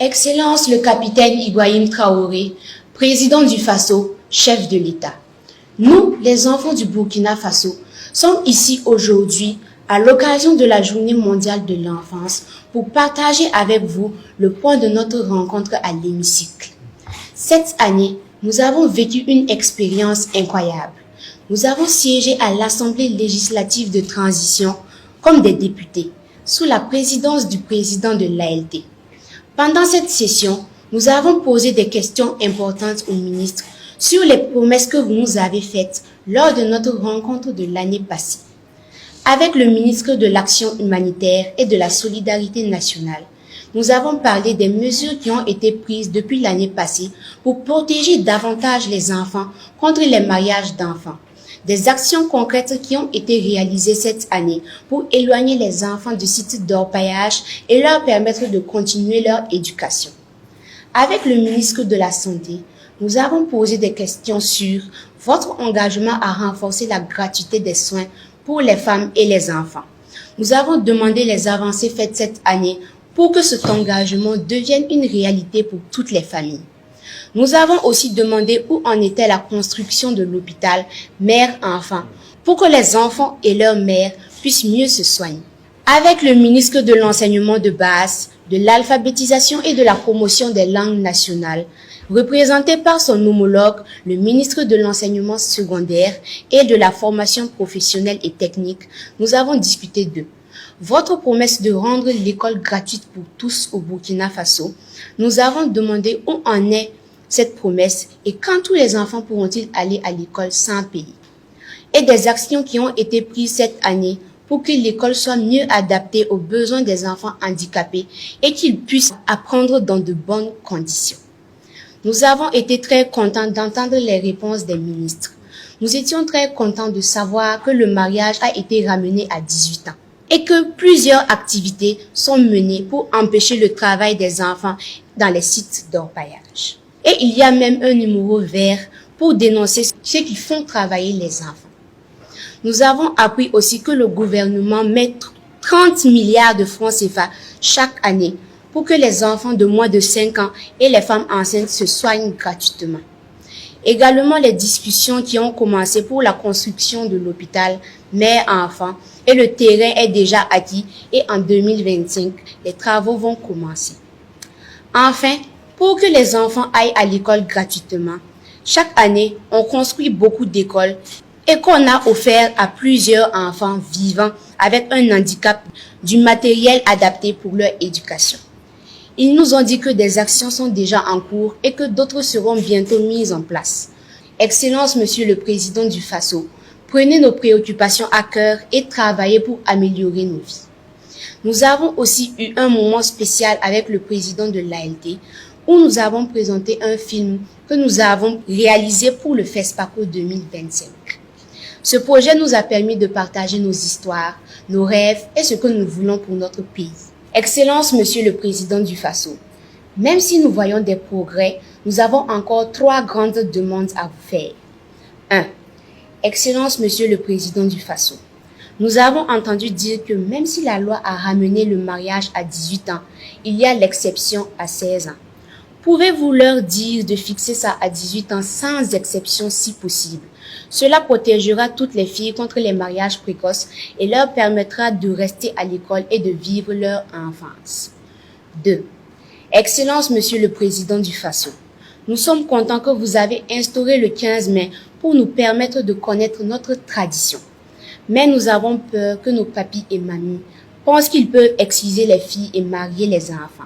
Excellence le capitaine Ibrahim Traoré, président du Faso, chef de l'État. Nous, les enfants du Burkina Faso, sommes ici aujourd'hui à l'occasion de la Journée mondiale de l'enfance pour partager avec vous le point de notre rencontre à l'hémicycle. Cette année, nous avons vécu une expérience incroyable. Nous avons siégé à l'Assemblée législative de transition comme des députés, sous la présidence du président de l'ALD. Pendant cette session, nous avons posé des questions importantes au ministre sur les promesses que vous nous avez faites lors de notre rencontre de l'année passée. Avec le ministre de l'Action humanitaire et de la Solidarité nationale, nous avons parlé des mesures qui ont été prises depuis l'année passée pour protéger davantage les enfants contre les mariages d'enfants. Des actions concrètes qui ont été réalisées cette année pour éloigner les enfants du site d'orpaillage et leur permettre de continuer leur éducation. Avec le ministre de la Santé, nous avons posé des questions sur votre engagement à renforcer la gratuité des soins pour les femmes et les enfants. Nous avons demandé les avancées faites cette année pour que cet engagement devienne une réalité pour toutes les familles. Nous avons aussi demandé où en était la construction de l'hôpital mère-enfant pour que les enfants et leurs mères puissent mieux se soigner. Avec le ministre de l'enseignement de base, de l'alphabétisation et de la promotion des langues nationales, représenté par son homologue, le ministre de l'enseignement secondaire et de la formation professionnelle et technique, nous avons discuté d'eux. Votre promesse de rendre l'école gratuite pour tous au Burkina Faso, nous avons demandé où en est cette promesse et quand tous les enfants pourront-ils aller à l'école sans payer. Et des actions qui ont été prises cette année pour que l'école soit mieux adaptée aux besoins des enfants handicapés et qu'ils puissent apprendre dans de bonnes conditions. Nous avons été très contents d'entendre les réponses des ministres. Nous étions très contents de savoir que le mariage a été ramené à 18 ans et que plusieurs activités sont menées pour empêcher le travail des enfants dans les sites d'orpaillage. Et il y a même un numéro vert pour dénoncer ceux qui font travailler les enfants. Nous avons appris aussi que le gouvernement met 30 milliards de francs CFA chaque année pour que les enfants de moins de 5 ans et les femmes enceintes se soignent gratuitement. Également les discussions qui ont commencé pour la construction de l'hôpital mère-enfant et le terrain est déjà acquis et en 2025, les travaux vont commencer. Enfin, pour que les enfants aillent à l'école gratuitement, chaque année, on construit beaucoup d'écoles et qu'on a offert à plusieurs enfants vivant avec un handicap du matériel adapté pour leur éducation. Ils nous ont dit que des actions sont déjà en cours et que d'autres seront bientôt mises en place. Excellence, Monsieur le Président du Faso, prenez nos préoccupations à cœur et travaillez pour améliorer nos vies. Nous avons aussi eu un moment spécial avec le président de l'ALD où nous avons présenté un film que nous avons réalisé pour le FESPACO 2025. Ce projet nous a permis de partager nos histoires, nos rêves et ce que nous voulons pour notre pays. Excellence, Monsieur le Président du Faso, même si nous voyons des progrès, nous avons encore 3 grandes demandes à vous faire. 1. Excellence, Monsieur le Président du Faso, nous avons entendu dire que même si la loi a ramené le mariage à 18 ans, il y a l'exception à 16 ans. Pouvez-vous leur dire de fixer ça à 18 ans sans exception si possible? Cela protégera toutes les filles contre les mariages précoces et leur permettra de rester à l'école et de vivre leur enfance. 2. Excellence, Monsieur le Président du Faso, nous sommes contents que vous avez instauré le 15 mai pour nous permettre de connaître notre tradition. Mais nous avons peur que nos papis et mamies pensent qu'ils peuvent exciser les filles et marier les enfants.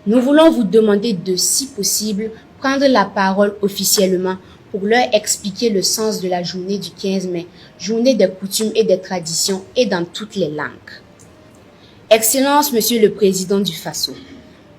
Nous voulons vous demander de, si possible, prendre la parole officiellement pour leur expliquer le sens de la journée du 15 mai, journée des coutumes et des traditions et dans toutes les langues. Excellence, Monsieur le Président du Faso,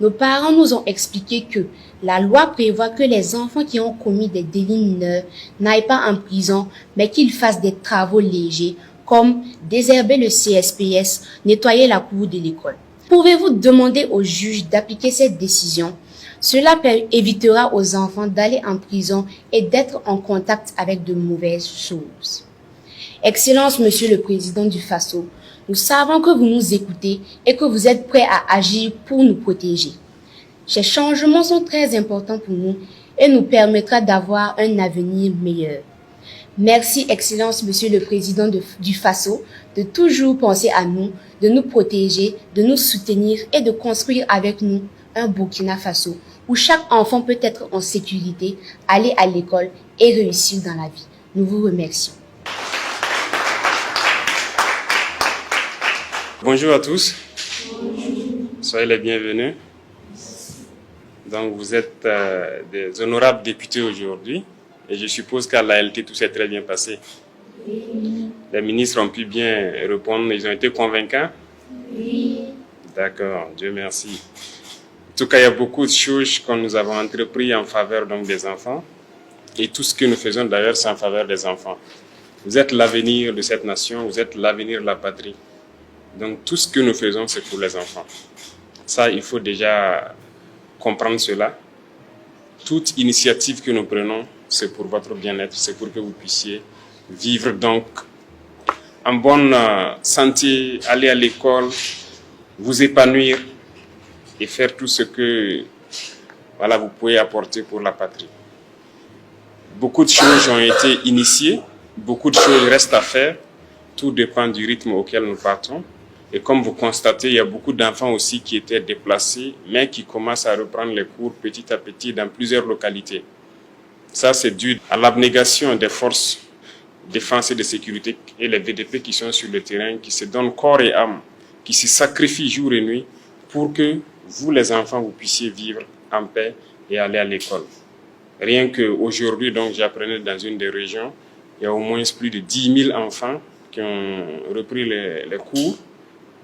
nos parents nous ont expliqué que la loi prévoit que les enfants qui ont commis des délits mineurs n'aillent pas en prison, mais qu'ils fassent des travaux légers comme désherber le CSPS, nettoyer la cour de l'école. Pouvez-vous demander au juge d'appliquer cette décision? Cela évitera aux enfants d'aller en prison et d'être en contact avec de mauvaises choses. Excellence, Monsieur le Président du Faso, nous savons que vous nous écoutez et que vous êtes prêts à agir pour nous protéger. Ces changements sont très importants pour nous et nous permettra d'avoir un avenir meilleur. Merci, Excellence, Monsieur le Président du FASO, de toujours penser à nous, de nous protéger, de nous soutenir et de construire avec nous un Burkina Faso où chaque enfant peut être en sécurité, aller à l'école et réussir dans la vie. Nous vous remercions. Bonjour à tous. Soyez les bienvenus. Donc vous êtes des honorables députés aujourd'hui et je suppose qu'à l'ALT tout s'est très bien passé. Les ministres ont pu bien répondre, ils ont été convaincants? Oui. D'accord, Dieu merci. En tout cas, il y a beaucoup de choses que nous avons entrepris en faveur donc, des enfants et tout ce que nous faisons d'ailleurs c'est en faveur des enfants. Vous êtes l'avenir de cette nation, vous êtes l'avenir de la patrie. Donc tout ce que nous faisons c'est pour les enfants. Ça, il faut déjà comprendre cela. Toute initiative que nous prenons, c'est pour votre bien-être, c'est pour que vous puissiez vivre donc en bonne santé, aller à l'école, vous épanouir et faire tout ce que vous pouvez apporter pour la patrie. Beaucoup de choses ont été initiées, beaucoup de choses restent à faire, tout dépend du rythme auquel nous partons. Et comme vous constatez, il y a beaucoup d'enfants aussi qui étaient déplacés, mais qui commencent à reprendre les cours petit à petit dans plusieurs localités. Ça, c'est dû à l'abnégation des forces de défense et de sécurité et les VDP qui sont sur le terrain, qui se donnent corps et âme, qui se sacrifient jour et nuit pour que vous, les enfants, vous puissiez vivre en paix et aller à l'école. Rien qu'aujourd'hui, donc, j'apprenais dans une des régions, il y a au moins plus de 10 000 enfants qui ont repris les cours.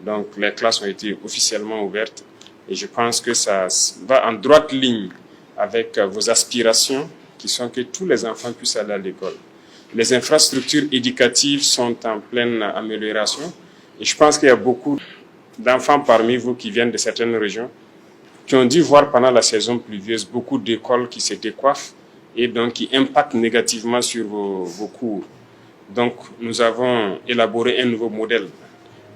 Donc, les classes ont été officiellement ouvertes et je pense que ça va en droite ligne avec vos aspirations qui sont que tous les enfants puissent aller à l'école. Les infrastructures éducatives sont en pleine amélioration et je pense qu'il y a beaucoup d'enfants parmi vous qui viennent de certaines régions qui ont dû voir pendant la saison pluvieuse beaucoup d'écoles qui se décoiffent et donc qui impactent négativement sur vos cours. Donc, nous avons élaboré un nouveau modèle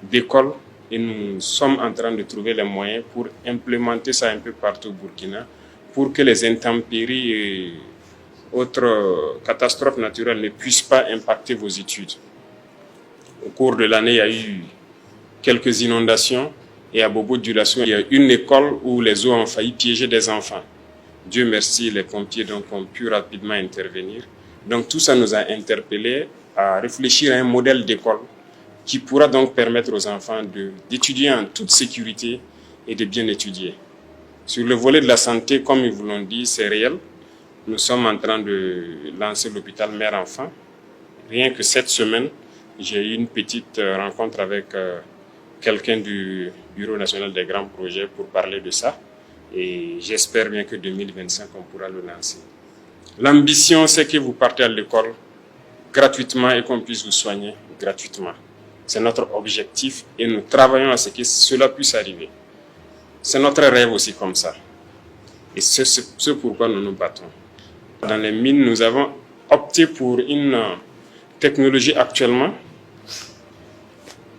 d'école et nous sommes en train de trouver les moyens pour implémenter ça un peu partout au Burkina pour que les intempéries et autres catastrophes naturelles ne puissent pas impacter vos études. Au cours de l'année, il y a eu quelques inondations et à Bobo-Dioulasso, il y a une école où les eaux ont failli piéger des enfants. Dieu merci, les pompiers donc, ont pu rapidement intervenir. Donc tout ça nous a interpellés à réfléchir à un modèle d'école qui pourra donc permettre aux enfants d'étudier en toute sécurité et de bien étudier. Sur le volet de la santé, comme ils vous l'ont dit, c'est réel. Nous sommes en train de lancer l'hôpital mère-enfant. Rien que cette semaine, j'ai eu une petite rencontre avec quelqu'un du Bureau national des grands projets pour parler de ça. Et j'espère bien que 2025, on pourra le lancer. L'ambition, c'est que vous partez à l'école gratuitement et qu'on puisse vous soigner gratuitement. C'est notre objectif et nous travaillons à ce que cela puisse arriver. C'est notre rêve aussi comme ça. Et c'est ce pourquoi nous nous battons. Dans les mines, nous avons opté pour une technologie actuellement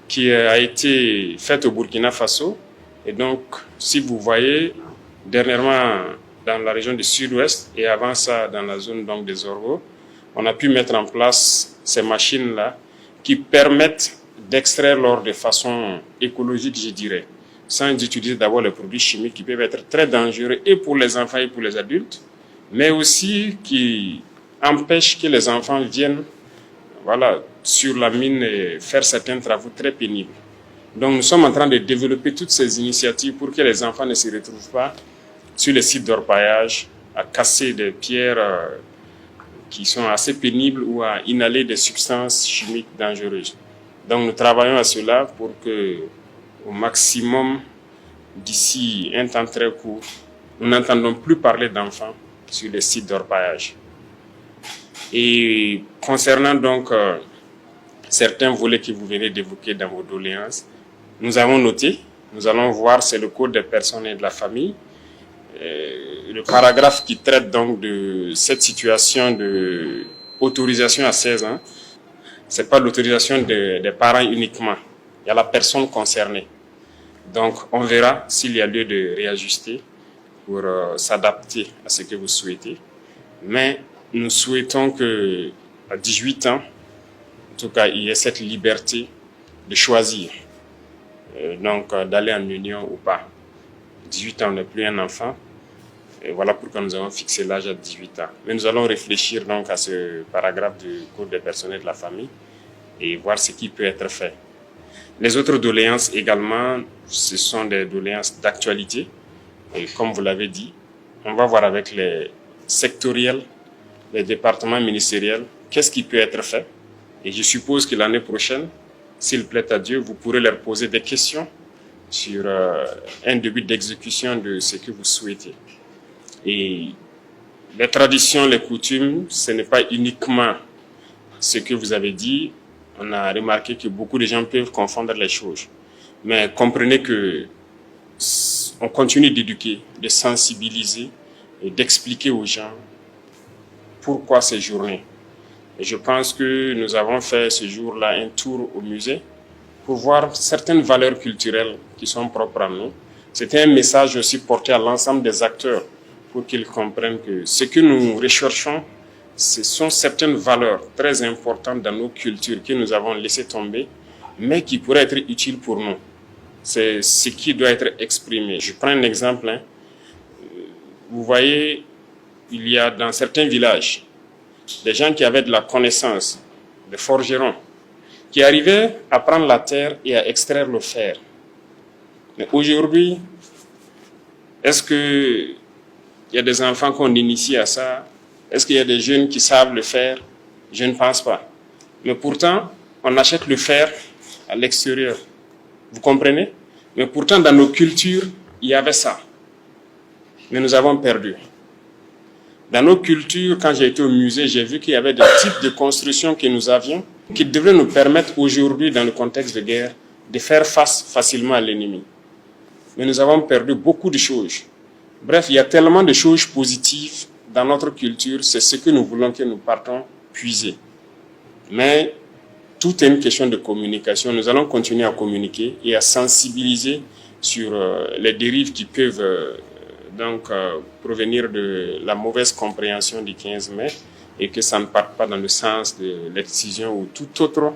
qui a été faite au Burkina Faso. Et donc, si vous voyez, dernièrement dans la région du sud-ouest et avant ça dans la zone donc, des Orgo, on a pu mettre en place ces machines-là qui permettent d'extraire l'or de façon écologique, je dirais, sans utiliser d'abord les produits chimiques qui peuvent être très dangereux et pour les enfants et pour les adultes, mais aussi qui empêchent que les enfants viennent sur la mine et faire certains travaux très pénibles. Donc nous sommes en train de développer toutes ces initiatives pour que les enfants ne se retrouvent pas sur les sites d'orpaillage à casser des pierres qui sont assez pénibles ou à inhaler des substances chimiques dangereuses. Donc nous travaillons à cela pour que, au maximum, d'ici un temps très court, nous n'entendons plus parler d'enfants sur les sites d'orpaillage. Et concernant donc certains volets que vous venez d'évoquer dans vos doléances, nous avons noté, nous allons voir, c'est le code des personnes et de la famille, le paragraphe qui traite donc de cette situation de autorisation à 16 ans. Ce n'est pas l'autorisation des parents uniquement, il y a la personne concernée. Donc on verra s'il y a lieu de réajuster pour s'adapter à ce que vous souhaitez. Mais nous souhaitons qu'à 18 ans, en tout cas, il y ait cette liberté de choisir, d'aller en union ou pas. 18 ans, on n'est plus un enfant. Et voilà pourquoi nous avons fixé l'âge à 18 ans. Mais nous allons réfléchir donc à ce paragraphe du Code des personnes et de la famille et voir ce qui peut être fait. Les autres doléances également, ce sont des doléances d'actualité. Et comme vous l'avez dit, on va voir avec les sectoriels, les départements ministériels, qu'est-ce qui peut être fait. Et je suppose que l'année prochaine, s'il plaît à Dieu, vous pourrez leur poser des questions sur un début d'exécution de ce que vous souhaitez. Et les traditions, les coutumes, ce n'est pas uniquement ce que vous avez dit. On a remarqué que beaucoup de gens peuvent confondre les choses. Mais comprenez que on continue d'éduquer, de sensibiliser et d'expliquer aux gens pourquoi ces journées. Et je pense que nous avons fait ce jour-là un tour au musée pour voir certaines valeurs culturelles qui sont propres à nous. C'était un message aussi porté à l'ensemble des acteurs pour qu'ils comprennent que ce que nous recherchons, ce sont certaines valeurs très importantes dans nos cultures que nous avons laissées tomber, mais qui pourraient être utiles pour nous. C'est ce qui doit être exprimé. Je prends un exemple. Vous voyez, il y a dans certains villages des gens qui avaient de la connaissance, des forgerons, qui arrivaient à prendre la terre et à extraire le fer. Mais aujourd'hui, est-ce qu'il y a des enfants qu'on initie à ça? Est-ce qu'il y a des jeunes qui savent le faire? Je ne pense pas. Mais pourtant, on achète le fer à l'extérieur. Vous comprenez? Mais pourtant, dans nos cultures, il y avait ça. Mais nous avons perdu. Dans nos cultures, quand j'ai été au musée, j'ai vu qu'il y avait des types de constructions que nous avions qui devraient nous permettre aujourd'hui, dans le contexte de guerre, de faire face facilement à l'ennemi. Mais nous avons perdu beaucoup de choses. Bref, il y a tellement de choses positives dans notre culture, c'est ce que nous voulons que nous partons puiser. Mais tout est une question de communication. Nous allons continuer à communiquer et à sensibiliser sur les dérives qui peuvent provenir de la mauvaise compréhension du 15 mai et que ça ne parte pas dans le sens de l'excision ou tout autre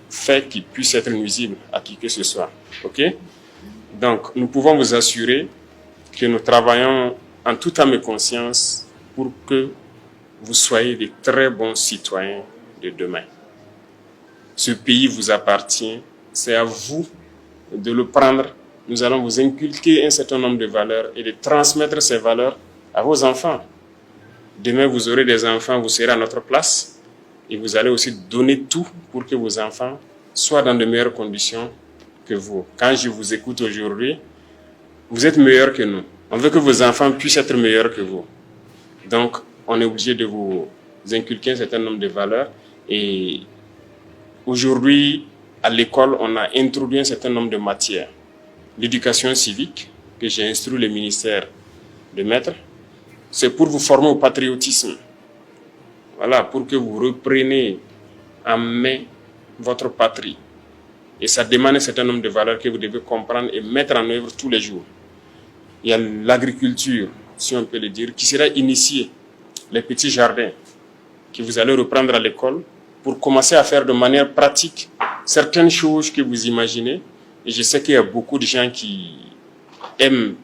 fait qui puisse être nuisible à qui que ce soit. OK? Donc, nous pouvons vous assurer que nous travaillons en toute âme et conscience pour que vous soyez de très bons citoyens de demain. Ce pays vous appartient, c'est à vous de le prendre. Nous allons vous inculquer un certain nombre de valeurs et de transmettre ces valeurs à vos enfants. Demain, vous aurez des enfants, vous serez à notre place et vous allez aussi donner tout pour que vos enfants soient dans de meilleures conditions que vous. Quand je vous écoute aujourd'hui, vous êtes meilleurs que nous. On veut que vos enfants puissent être meilleurs que vous. Donc, on est obligé de vous inculquer un certain nombre de valeurs. Et aujourd'hui, à l'école, on a introduit un certain nombre de matières. L'éducation civique, que j'ai instruit le ministère de mettre, c'est pour vous former au patriotisme. Voilà, pour que vous repreniez en main votre patrie. Et ça demande un certain nombre de valeurs que vous devez comprendre et mettre en œuvre tous les jours. Il y a l'agriculture, si on peut le dire, qui sera initiée, les petits jardins que vous allez reprendre à l'école pour commencer à faire de manière pratique certaines choses que vous imaginez. Et je sais qu'il y a beaucoup de gens qui aiment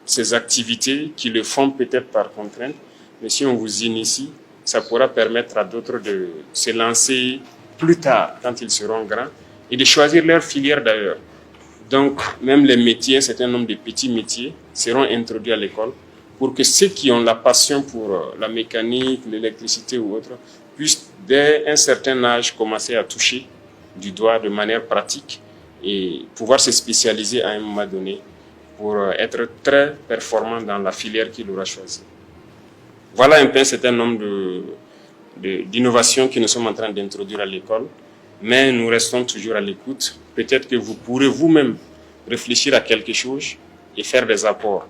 ces activités, qui le font peut-être par contrainte, mais si on vous initie, ça pourra permettre à d'autres de se lancer plus tard, quand ils seront grands, et de choisir leur filière d'ailleurs. Donc, même les métiers, un certain nombre de petits métiers seront introduits à l'école pour que ceux qui ont la passion pour la mécanique, l'électricité ou autre, puissent dès un certain âge commencer à toucher du doigt de manière pratique et pouvoir se spécialiser à un moment donné pour être très performant dans la filière qu'il aura choisie. Voilà un peu un certain nombre d'innovations que nous sommes en train d'introduire à l'école, mais nous restons toujours à l'écoute. Peut-être que vous pourrez vous-même réfléchir à quelque chose et faire des apports.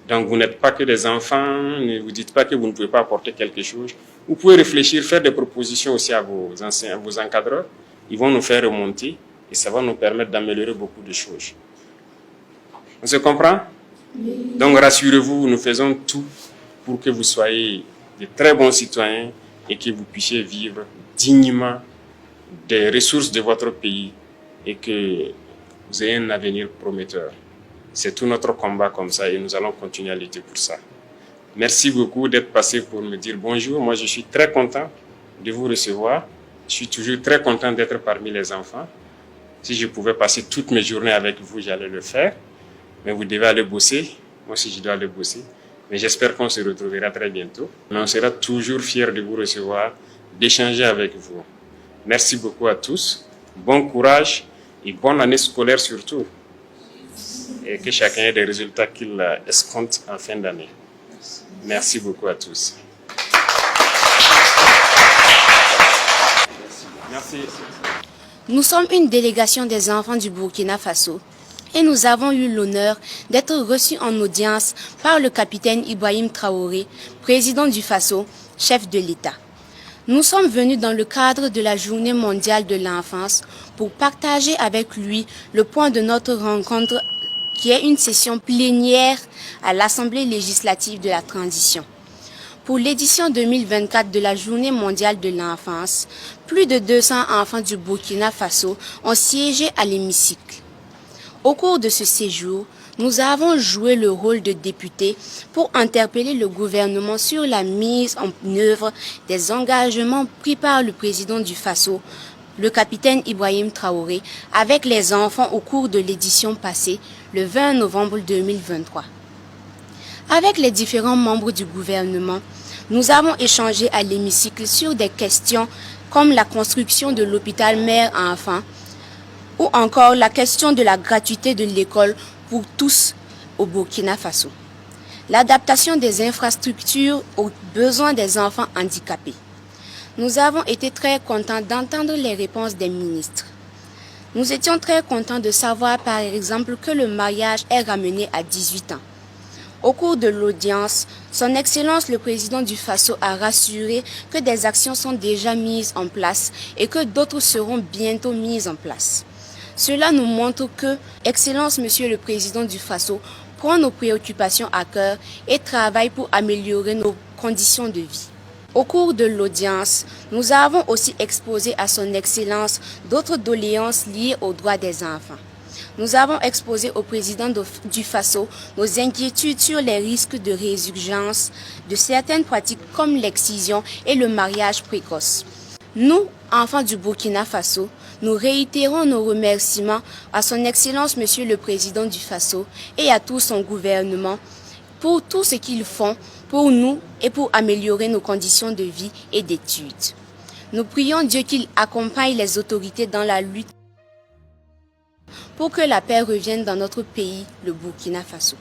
Donc vous n'êtes pas que des enfants, ne vous dites pas que vous ne pouvez pas apporter quelque chose. Vous pouvez réfléchir, faire des propositions aussi à vos enseignants, à vos encadreurs. Ils vont nous faire remonter et ça va nous permettre d'améliorer beaucoup de choses. On se comprend? Donc rassurez-vous, nous faisons tout pour que vous soyez de très bons citoyens et que vous puissiez vivre dignement des ressources de votre pays et que vous ayez un avenir prometteur. C'est tout notre combat comme ça et nous allons continuer à lutter pour ça. Merci beaucoup d'être passé pour me dire bonjour. Moi, je suis très content de vous recevoir. Je suis toujours très content d'être parmi les enfants. Si je pouvais passer toutes mes journées avec vous, j'allais le faire. Mais vous devez aller bosser. Moi aussi, je dois aller bosser. Mais j'espère qu'on se retrouvera très bientôt. Mais on sera toujours fiers de vous recevoir, d'échanger avec vous. Merci beaucoup à tous. Bon courage et bonne année scolaire surtout. Et que chacun ait des résultats qu'il escompte en fin d'année. Merci beaucoup à tous. Merci. Nous sommes une délégation des enfants du Burkina Faso et nous avons eu l'honneur d'être reçus en audience par le capitaine Ibrahim Traoré, président du Faso, chef de l'État. Nous sommes venus dans le cadre de la Journée mondiale de l'enfance pour partager avec lui le point de notre rencontre qui est une session plénière à l'Assemblée législative de la transition. Pour l'édition 2024 de la Journée mondiale de l'enfance, plus de 200 enfants du Burkina Faso ont siégé à l'hémicycle. Au cours de ce séjour, nous avons joué le rôle de députés pour interpeller le gouvernement sur la mise en œuvre des engagements pris par le président du Faso, le capitaine Ibrahim Traoré, avec les enfants au cours de l'édition passée, le 20 novembre 2023. Avec les différents membres du gouvernement, nous avons échangé à l'hémicycle sur des questions comme la construction de l'hôpital mère-enfant ou encore la question de la gratuité de l'école pour tous au Burkina Faso, l'adaptation des infrastructures aux besoins des enfants handicapés. Nous avons été très contents d'entendre les réponses des ministres. Nous étions très contents de savoir par exemple que le mariage est ramené à 18 ans. Au cours de l'audience, Son Excellence le Président du Faso a rassuré que des actions sont déjà mises en place et que d'autres seront bientôt mises en place. Cela nous montre que, Excellence Monsieur le Président du Faso, prend nos préoccupations à cœur et travaille pour améliorer nos conditions de vie. Au cours de l'audience, nous avons aussi exposé à Son Excellence d'autres doléances liées aux droits des enfants. Nous avons exposé au président du Faso nos inquiétudes sur les risques de résurgence de certaines pratiques comme l'excision et le mariage précoce. Nous, enfants du Burkina Faso, nous réitérons nos remerciements à Son Excellence Monsieur le Président du Faso et à tout son gouvernement pour tout ce qu'ils font pour nous et pour améliorer nos conditions de vie et d'études. Nous prions Dieu qu'il accompagne les autorités dans la lutte pour que la paix revienne dans notre pays, le Burkina Faso.